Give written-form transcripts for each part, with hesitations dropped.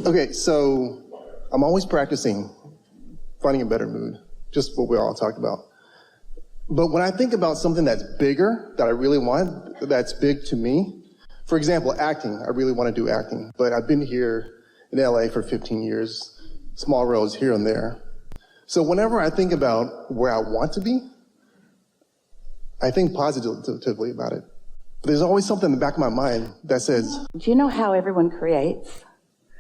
Okay, so I'm always practicing finding a better mood, just what we all talked about. But when I think about something that's bigger, that I really want, that's big to me, for example, acting, I really want to do acting, but I've been here in LA for 15 years, small roles here and there. So whenever I think about where I want to be, I think positively about it. But there's always something in the back of my mind that says, do you know how everyone creates?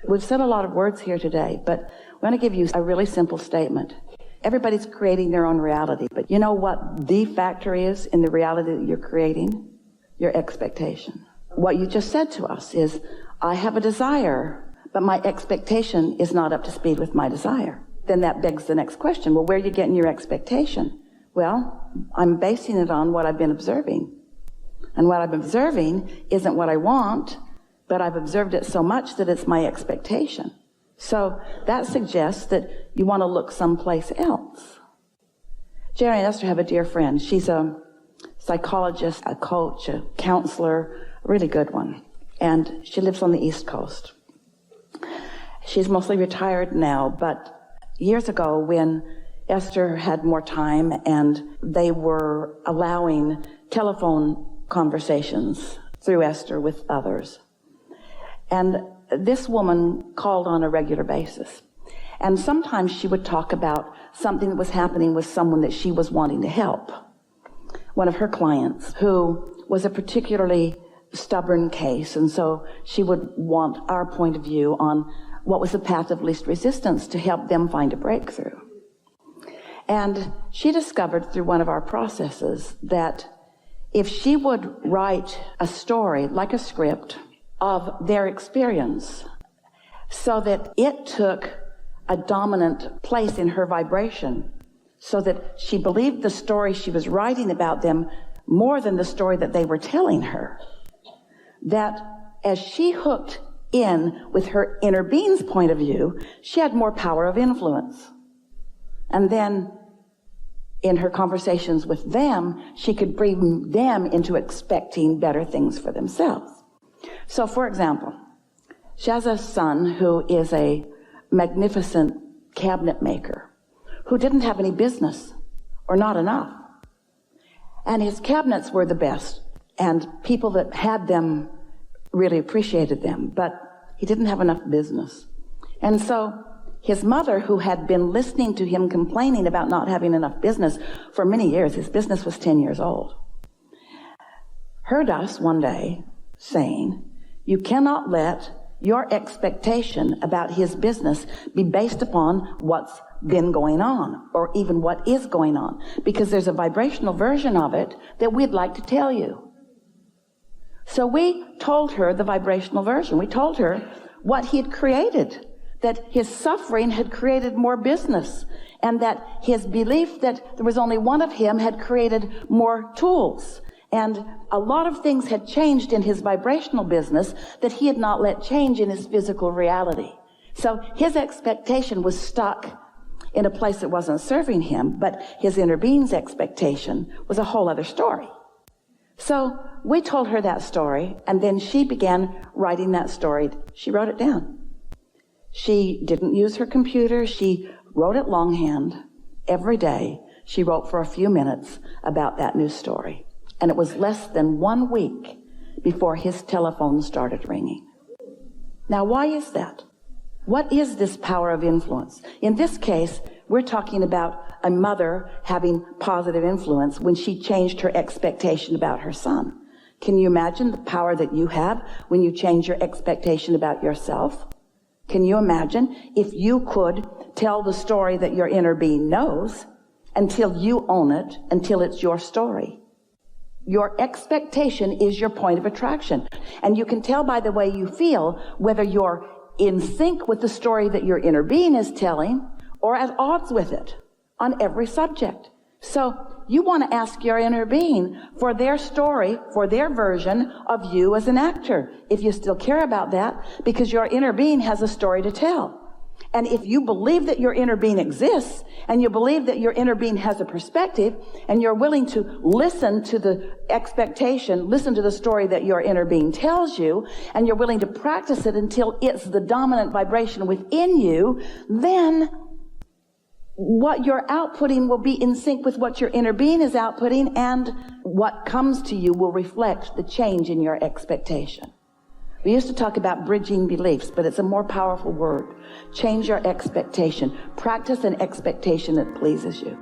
We've said a lot of words here today, but I want to give you a really simple statement. Everybody's creating their own reality, but you know what the factor is in the reality that you're creating? Your expectation. What you just said to us is, I have a desire, but my expectation is not up to speed with my desire. Then that begs the next question. Well, where are you getting your expectation? Well, I'm basing it on what I've been observing. And what I'm observing isn't what I want, but I've observed it so much that it's my expectation. So that suggests that you want to look someplace else. Jerry and Esther have a dear friend. She's a psychologist, a coach, a counselor, a really good one. And she lives on the East Coast. She's mostly retired now, but years ago when Esther had more time and they were allowing telephone conversations through Esther with others. And this woman called on a regular basis. And sometimes she would talk about something that was happening with someone that she was wanting to help. One of her clients who was a particularly stubborn case. And so she would want our point of view on what was the path of least resistance to help them find a breakthrough. And she discovered through one of our processes that if she would write a story, like a script, of their experience, so that it took a dominant place in her vibration, so that she believed the story she was writing about them more than the story that they were telling her, that as she hooked in with her inner being's point of view, she had more power of influence. And then in her conversations with them, she could bring them into expecting better things for themselves. So, for example, she has a son who is a magnificent cabinet maker who didn't have any business or not enough. And his cabinets were the best, and people that had them really appreciated them, but he didn't have enough business. And so his mother, who had been listening to him complaining about not having enough business for many years, his business was 10 years old, heard us one day saying, you cannot let your expectation about his business be based upon what's been going on or even what is going on, because there's a vibrational version of it that we'd like to tell you. So we told her the vibrational version. We told her what he had created, that his suffering had created more business, and that his belief that there was only one of him had created more tools. And a lot of things had changed in his vibrational business that he had not let change in his physical reality. So his expectation was stuck in a place that wasn't serving him, but his inner being's expectation was a whole other story. So we told her that story, and then she began writing that story. She wrote it down. She didn't use her computer. She wrote it longhand. Every day, she wrote for a few minutes about that new story. And it was less than 1 week before his telephone started ringing. Now, why is that? What is this power of influence? In this case, we're talking about a mother having positive influence when she changed her expectation about her son. Can you imagine the power that you have when you change your expectation about yourself? Can you imagine if you could tell the story that your inner being knows until you own it, until it's your story? Your expectation is your point of attraction. And you can tell by the way you feel whether you're in sync with the story that your inner being is telling or at odds with it on every subject. So you want to ask your inner being for their story, for their version of you as an actor, if you still care about that, because your inner being has a story to tell. And if you believe that your inner being exists, and you believe that your inner being has a perspective, and you're willing to listen to the expectation, listen to the story that your inner being tells you, and you're willing to practice it until it's the dominant vibration within you, then what you're outputting will be in sync with what your inner being is outputting, and what comes to you will reflect the change in your expectation. We used to talk about bridging beliefs, but it's a more powerful word. Change your expectation. Practice an expectation that pleases you.